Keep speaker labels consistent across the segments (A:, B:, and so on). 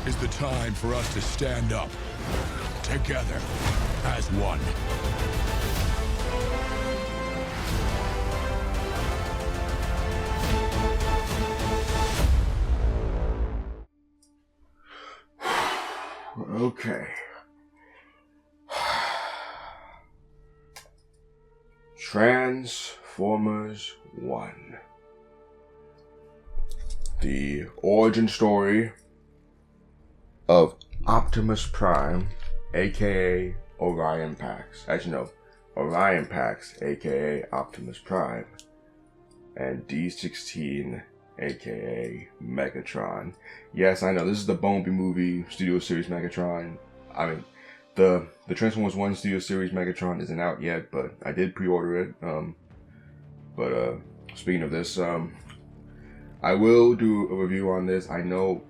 A: is the time for us to stand up together as one.
B: Okay. Transformers 1. The origin story of Optimus Prime, aka Orion Pax. Actually, no. Orion Pax, aka Optimus Prime. And D16, aka Megatron. Yes, I know, this is the Bumblebee movie, Studio Series Megatron. I mean, the Transformers 1 Studio Series Megatron isn't out yet, but I did pre-order it. Speaking of this, I will do a review on this. I know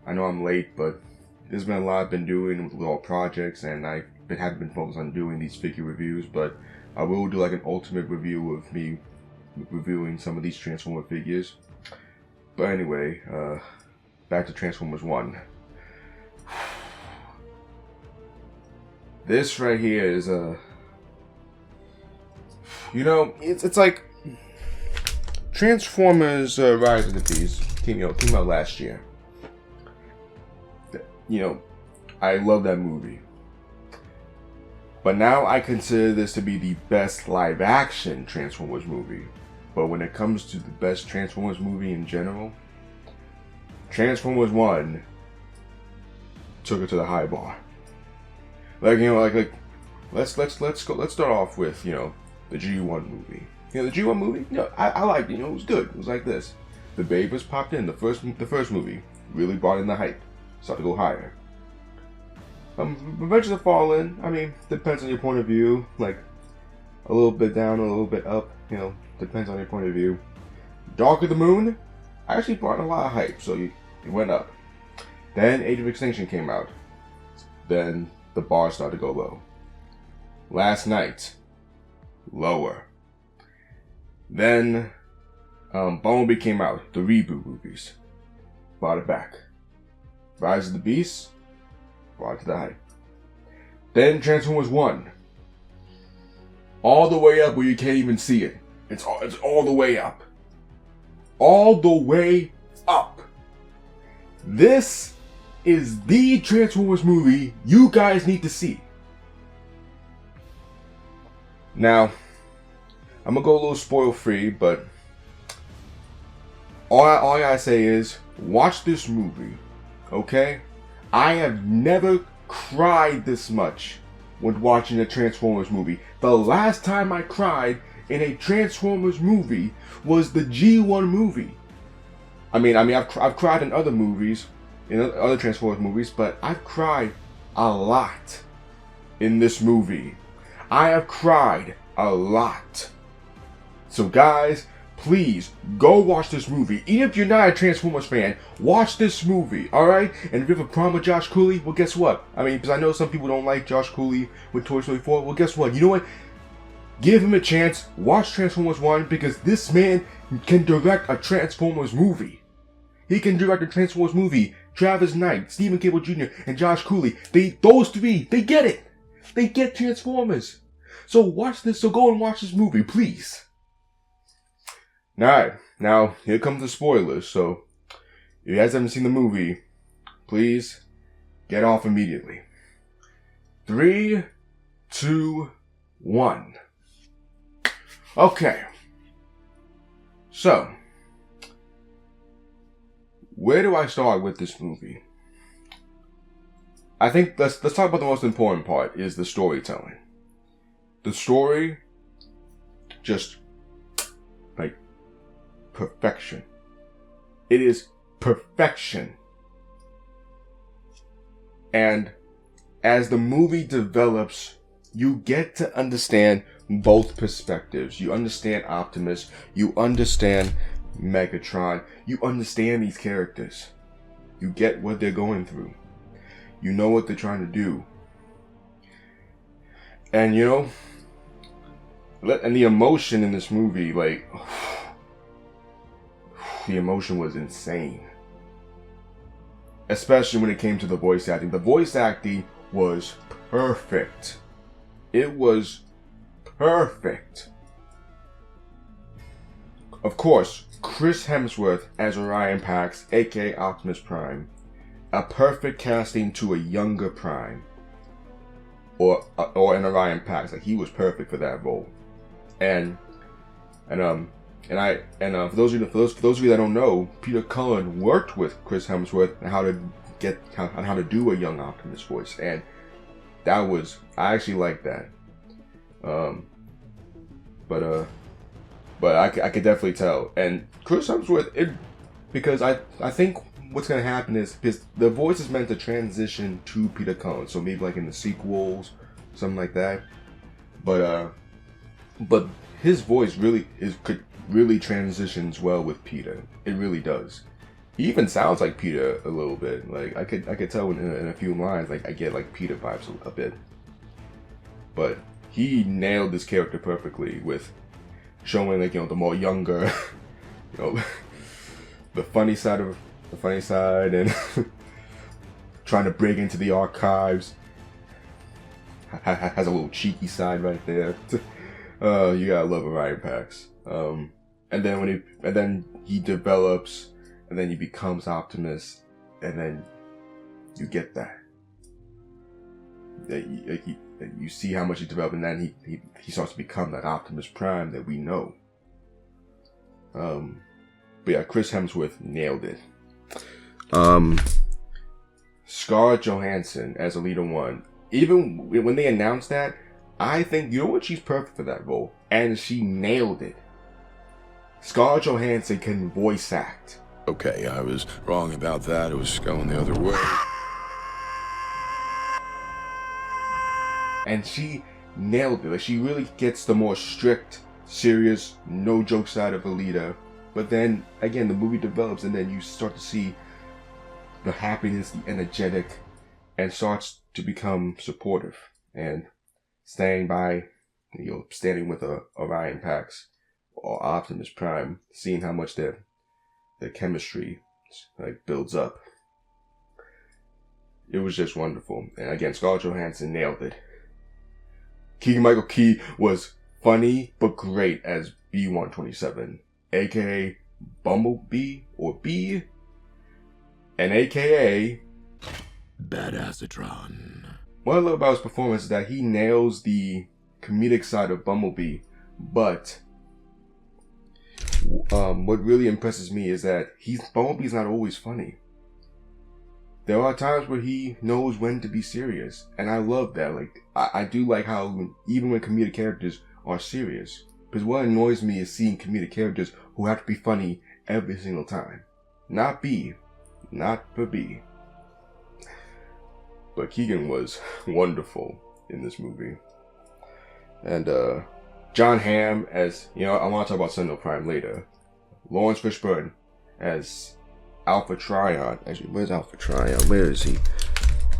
B: I'm late, but there's been a lot I've been doing with all projects, and haven't been focused on doing these figure reviews, but I will do like an ultimate review of me reviewing some of these Transformer figures. But anyway, back to Transformers 1. This right here is it's like Transformers Rise of the Beast came out last year. I love that movie. But now I consider this to be the best live action Transformers movie. But when it comes to the best Transformers movie in general, Transformers 1 took it to the high bar. Let's start off with, the G1 movie. The G1 movie, I liked it, it was good. It was like this. The babe was popped in, the first movie. Really brought in the hype. Started to go higher. Revenge of the Fallen, I mean, depends on your point of view. Like, a little bit down, a little bit up, depends on your point of view. Dark of the Moon, actually brought a lot of hype, so it went up. Then Age of Extinction came out. Then the bar started to go low. Last Night, lower. Then Bumblebee came out, the reboot movies. Brought it back. Rise of the Beast, brought it to the hype. Then Transformers 1. All the way up where you can't even see it. It's all the way up. All the way up. This is the Transformers movie you guys need to see. Now, I'm gonna go a little spoil free, but all I gotta say is watch this movie, okay? I have never cried this much when watching a Transformers movie. The last time I cried in a Transformers movie was the G1 movie. I mean, I've cried in other movies, in other Transformers movies, but I've cried a lot in this movie. I have cried a lot. So guys, please go watch this movie. Even if you're not a Transformers fan, watch this movie, alright? And if you have a problem with Josh Cooley, well, guess what? I mean, because I know some people don't like Josh Cooley with Toy Story 4. Well, guess what? You know what? Give him a chance. Watch Transformers 1, because this man can direct a Transformers movie. He can direct a Transformers movie. Travis Knight, Stephen Cable Jr., and Josh Cooley. Those three, they get it. They get Transformers. So watch this. So go and watch this movie, please. Alright, now here comes the spoilers. So if you guys haven't seen the movie, please get off immediately. 3, 2, 1. Okay. So, where do I start with this movie? I think let's talk about the most important part, is the storytelling. The story, just like perfection. It is perfection. And as the movie develops, you get to understand both perspectives. You understand Optimus, you understand Megatron, you understand these characters. You get what they're going through. You know what they're trying to do. And and the emotion in this movie, like, the emotion was insane. especially when it came to the voice acting. The voice acting was perfect. It was perfect. Of course, Chris Hemsworth as Orion Pax, aka Optimus Prime. A perfect casting to a younger Prime. Or an Orion Pax. Like, he was perfect for that role. And for those of you that don't know, Peter Cullen worked with Chris Hemsworth on how to do a young Optimus voice, and I actually like that. But I could definitely tell, and Chris Hemsworth, because I think what's gonna happen is the voice is meant to transition to Peter Cullen, so maybe like in the sequels, something like that. But his voice could really transitions well with Peter. It really does. He even sounds like Peter a little bit. Like I could tell in a few lines, like I get like Peter vibes a bit. But he nailed this character perfectly with showing, like, the more younger, the funny side and trying to break into the archives. Has a little cheeky side right there. You gotta love Orion Pax. And then he develops, and then he becomes Optimus, and then you get that. You see how much he developed, and then he starts to become that Optimus Prime that we know. But yeah, Chris Hemsworth nailed it. Scarlett Johansson as Elita 1. Even when they announced that, I think, she's perfect for that role, and she nailed it. Scarlett Johansson can voice act.
A: Okay, I was wrong about that. It was going the other way.
B: And she nailed it. Like, she really gets the more strict, serious, no joke side of Alita. But then, again, the movie develops, and then you start to see the happiness, the energetic, and starts to become supportive. And standing with Orion Pax or Optimus Prime, seeing how much their chemistry builds up. It was just wonderful. And again, Scarlett Johansson nailed it. Keegan-Michael Key was funny but great as B-127, aka Bumblebee or B, and aka
A: Badassatron.
B: What I love about his performance is that he nails the comedic side of Bumblebee, but what really impresses me is that Bumblebee's not always funny. There are times where he knows when to be serious, and I love that. Like, I do like how even when comedic characters are serious, because what annoys me is seeing comedic characters who have to be funny every single time. Not for B. But Keegan was wonderful in this movie. And John Hamm as, I want to talk about Sentinel Prime later. Lawrence Fishburne as Alpha Trion. Actually, where's Alpha Trion? Where is he?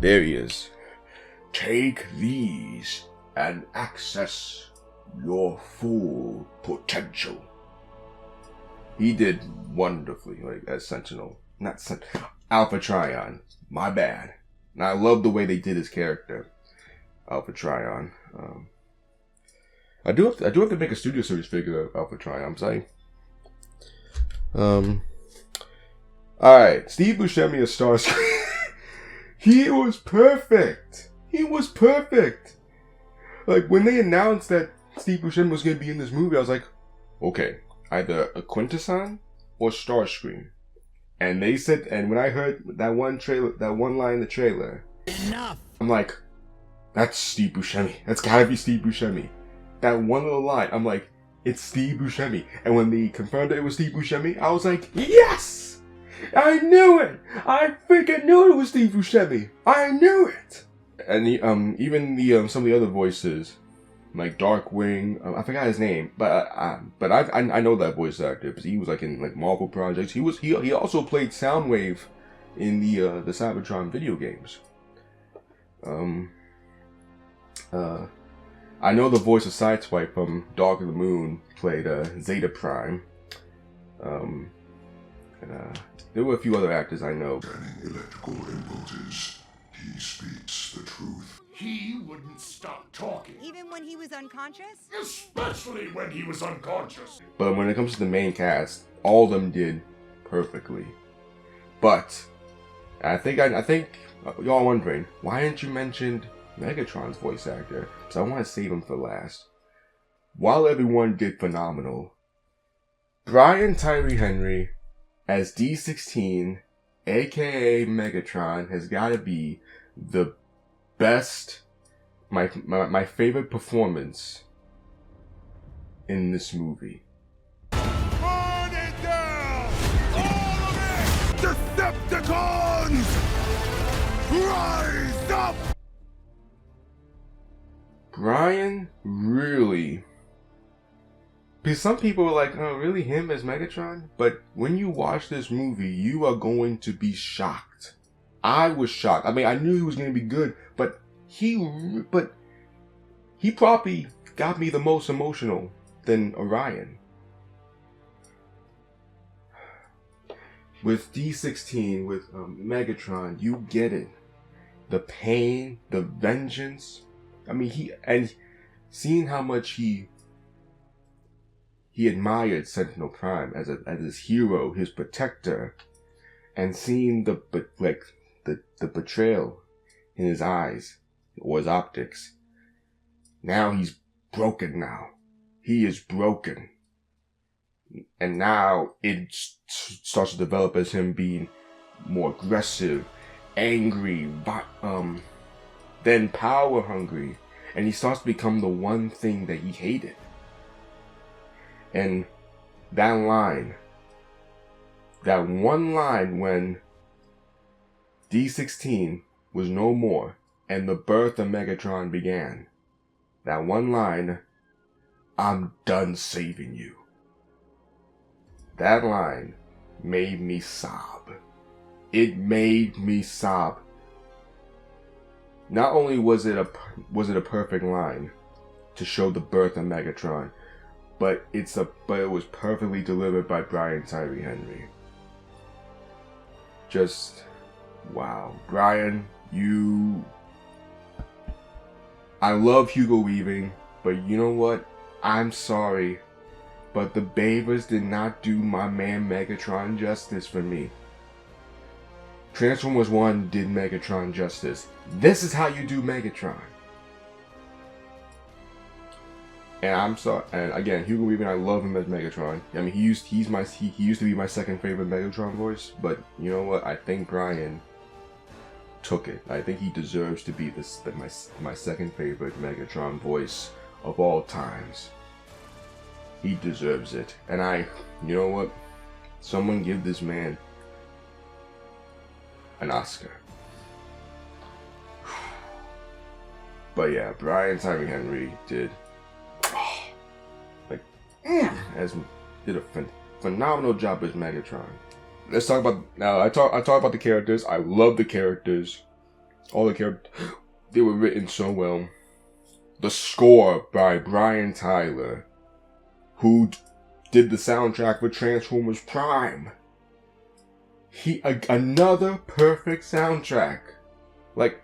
B: There he is. Take these and access your full potential. He did wonderfully, as Sentinel. Alpha Trion. My bad. And I love the way they did his character, Alpha Trion. I do have to make a Studio Series figure of Alpha Trion. I'm saying. Alright, Steve Buscemi as Starscream. He was perfect. Like, when they announced that Steve Buscemi was going to be in this movie, I was like, okay, either a Quintesson or Starscream. And they said, and when I heard that one line in the trailer,
A: Enough!
B: I'm like, that's Steve Buscemi. That's gotta be Steve Buscemi. That one little line, I'm like, it's Steve Buscemi. And when they confirmed that it was Steve Buscemi, I was like, yes! I knew it! I freaking knew it was Steve Buscemi! I knew it! And even some of the other voices, like Darkwing, I forgot his name, but I know that voice actor because he was in Marvel projects. He also played Soundwave in the Cybertron video games. I know the voice of Sideswipe from Dark of the Moon played Zeta Prime. And there were a few other actors I know.
C: Scanning electrical impulses. He speaks the truth.
A: He wouldn't stop talking.
D: Even when he was unconscious?
A: Especially when he was unconscious.
B: But when it comes to the main cast, all of them did perfectly. But I think y'all wondering, why didn't you mention Megatron's voice actor? So I want to save him for last. While everyone did phenomenal, Brian Tyree Henry as D16, aka Megatron, has got to be the best, my favorite performance in this movie.
A: Burn it down! All of it! Decepticons! Rise up!
B: Brian really... Because some people were like, oh, really him as Megatron? But when you watch this movie, you are going to be shocked. I was shocked. I mean, I knew he was going to be good, but he probably got me the most emotional than Orion. With D16, with Megatron, you get it. The pain, the vengeance. I mean, seeing how much he admired Sentinel Prime as his hero, his protector, and seeing the betrayal in his eyes or his optics. Now he's broken. Now he is broken, and now it starts to develop as him being more aggressive, angry, then power hungry, and he starts to become the one thing that he hated. And that one line when D16 was no more and the birth of Megatron began, that one line, I'm done saving you. That line made me sob. It made me sob. Not only was it a perfect line to show the birth of Megatron, but it was perfectly delivered by Brian Tyree Henry. Just wow, Brian, I love Hugo Weaving, but you know what? I'm sorry, but the Bavers did not do my man Megatron justice for me. Transformers 1 did Megatron justice. This is how you do Megatron. And I'm sorry. And again, Hugo Weaving, I love him as Megatron. I mean, he used to be my second favorite Megatron voice. But you know what? I think Brian took it. I think he deserves to be my second favorite Megatron voice of all times. He deserves it. And you know what? Someone give this man an Oscar. But yeah, Brian Tyree Henry did did a phenomenal job as Megatron. Let's talk about now. I talk about the characters. I love the characters. All the characters, they were written so well. The score by Brian Tyler, who did the soundtrack for Transformers Prime. Another perfect soundtrack. Like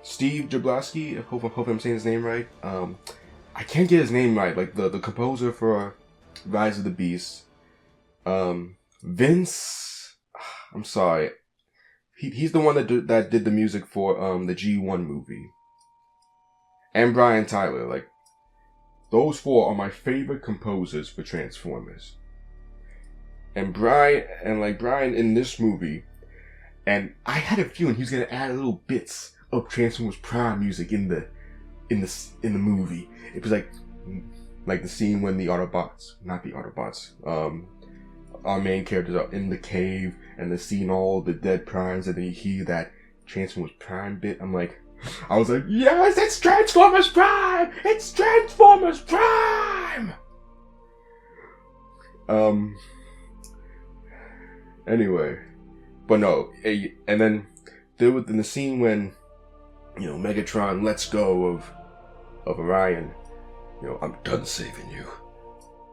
B: Steve Jablowski, I hope I'm saying his name right. I can't get his name right. Like the composer for Rise of the Beast. Vince. I'm sorry. He's the one that did the music for the G1 movie. And Brian Tyler. Like those four are my favorite composers for Transformers. And Brian in this movie, and I had a feeling he was gonna add little bits of Transformers Prime music in the movie. It was like the scene when our main characters are in the cave and they're seeing all the dead primes, and then you hear that Transformers Prime bit. I was like, yes, it's Transformers Prime! It's Transformers Prime! Anyway, but no, and then there was in the scene when, you know, Megatron lets go of Orion, you know, I'm done saving you.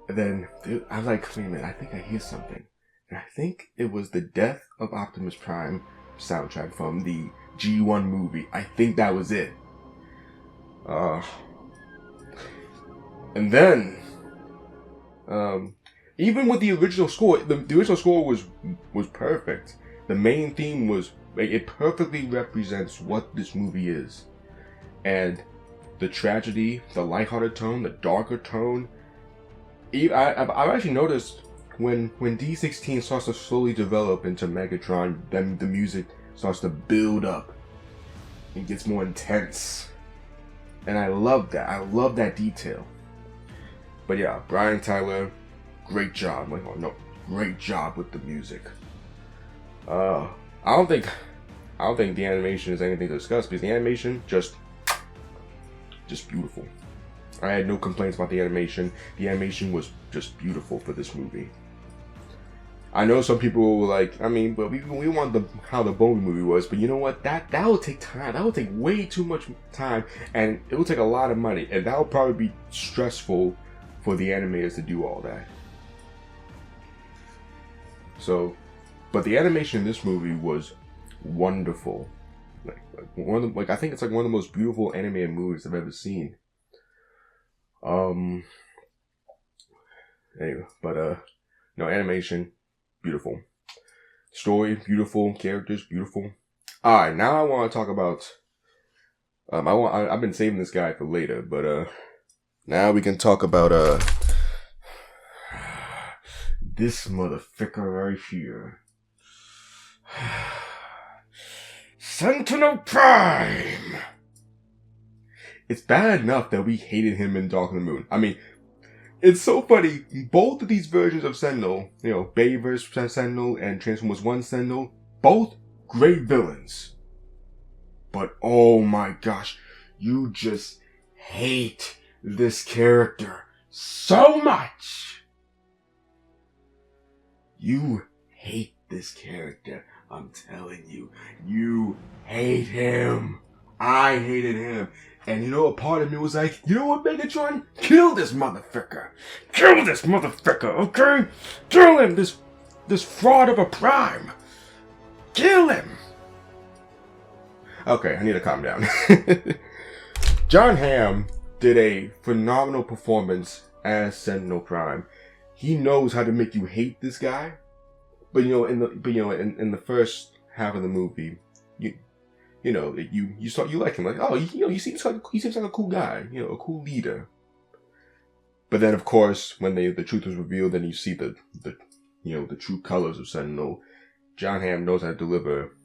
B: And then I was like, wait a minute, I think I hear something. I think it was the Death of Optimus Prime soundtrack from the G1 movie. I think that was it. And then, even with the original score, the original score was perfect. The main theme was, like, it perfectly represents what this movie is. And the tragedy, the lighthearted tone, the darker tone. I've actually noticed when D16 starts to slowly develop into Megatron, then the music starts to build up and gets more intense. And I love that. I love that detail. But yeah, Brian Tyler, great job. Like, oh no, great job with the music. I don't think the animation is anything to discuss, because the animation just beautiful. I had no complaints about the animation. The animation was just beautiful for this movie. I know some people were like, I mean, but we want how the Bone movie was, but you know what? That will take time. That will take way too much time, and it will take a lot of money, and that will probably be stressful for the animators to do all that. So, but the animation in this movie was wonderful. I think it's like one of the most beautiful animated movies I've ever seen. Anyway, but no, animation, beautiful. Story, beautiful. Characters, beautiful. Alright, now I want to talk about I've been saving this guy for later, but now we can talk about this motherfucker right here. Sentinel Prime! It's bad enough that we hated him in Dark of the Moon. I mean, it's so funny. Both of these versions of Sentinel, you know, Bayverse Sentinel and Transformers 1 Sentinel, both great villains. But oh my gosh, you just hate this character so much. You hate this character. I'm telling you, you hate him. I hated him. And you know, a part of me was like, you know what, Megatron? Kill this motherfucker. Kill this motherfucker, okay? Kill him, this fraud of a Prime. Kill him. Okay, I need to calm down. John Hamm did a phenomenal performance as Sentinel Prime. He knows how to make you hate this guy. But you know, in the first half of the movie, you like him, like, oh, he seems like a cool guy, you know, a cool leader. But then, of course, when the truth is revealed, then you see the true colors of Sentinel. John Hamm knows how to deliver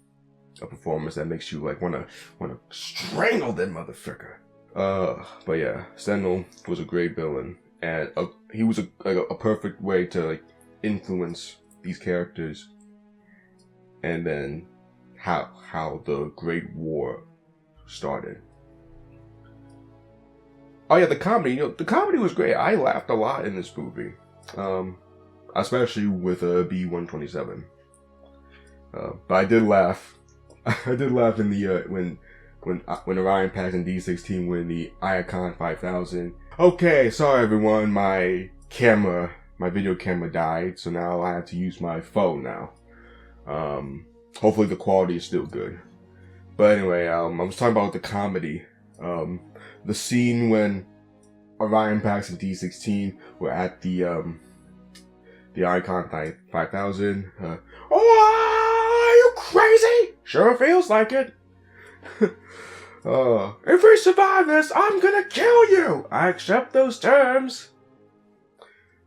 B: a performance that makes you like wanna strangle that motherfucker. But yeah, Sentinel was a great villain, and he was a perfect way to like influence these characters, and then how the Great War started. Oh yeah, the comedy. The comedy was great. I laughed a lot in this movie, especially with B-127. But I did laugh. I did laugh in the when Orion Pax and D16 win the Icon 5000. Okay, sorry everyone, my video camera died, so now I have to use my phone now. Hopefully the quality is still good. But anyway, I was talking about the comedy. The scene when Orion Pax and D16 were at the Icon 5000. Oh, are you crazy? Sure feels like it. If we survive this, I'm gonna kill you. I accept those terms.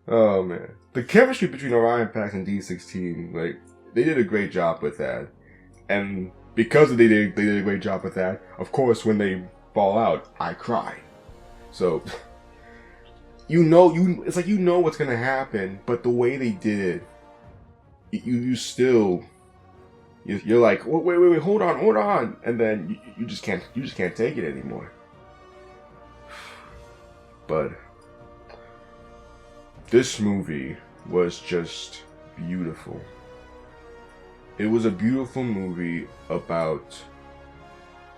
B: Oh man, the chemistry between Orion Pax and D16, like, they did a great job with that. And because they did a great job with that, of course, when they fall out, I cry. So, it's like you know what's gonna happen, but the way they did it, you still, you're like, wait, hold on, and then you just can't take it anymore. But this movie was just beautiful. It was a beautiful movie about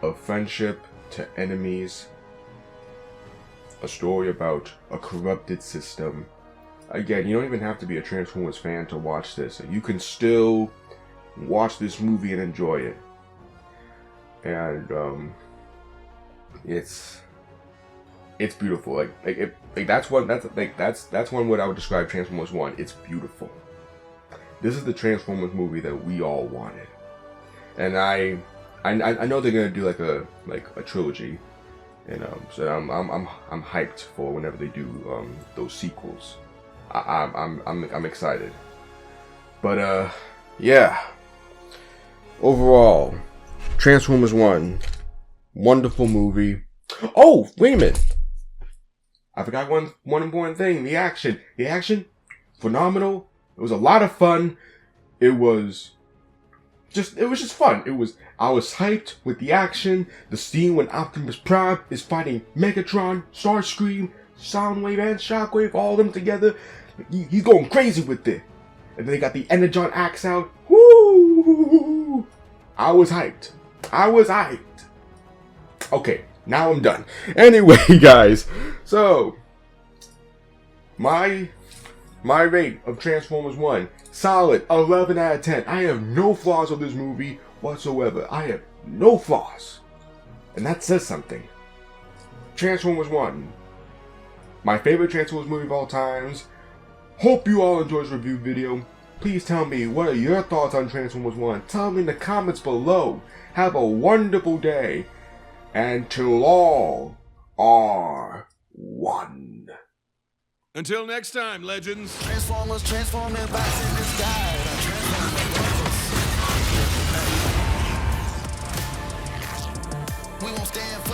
B: a friendship to enemies, a story about a corrupted system, again, you don't even have to be a Transformers fan to watch this. You can still watch this movie and enjoy it. And it's beautiful. That's one what I would describe Transformers 1. It's beautiful. This is the Transformers movie that we all wanted. And I know they're gonna do like a trilogy, and so I'm hyped for whenever they do those sequels. I'm excited. But yeah. Overall, Transformers 1, wonderful movie. Oh, wait a minute. I forgot one important thing. The action. The action, phenomenal. It was a lot of fun. It was just fun. I was hyped with the action. The scene when Optimus Prime is fighting Megatron, Starscream, Soundwave, and Shockwave, all of them together. He's going crazy with it. And then they got the Energon axe out. Woo! I was hyped. Okay, now I'm done. Anyway, guys, so my rate of Transformers 1, solid 11 out of 10. I have no flaws of this movie whatsoever. I have no flaws. And that says something. Transformers 1, my favorite Transformers movie of all times. Hope you all enjoyed this review video. Please tell me, what are your thoughts on Transformers 1? Tell me in the comments below. Have a wonderful day. And till all are one.
A: Until next time, legends.
E: Transformers transforming bats in the sky. We won't stand for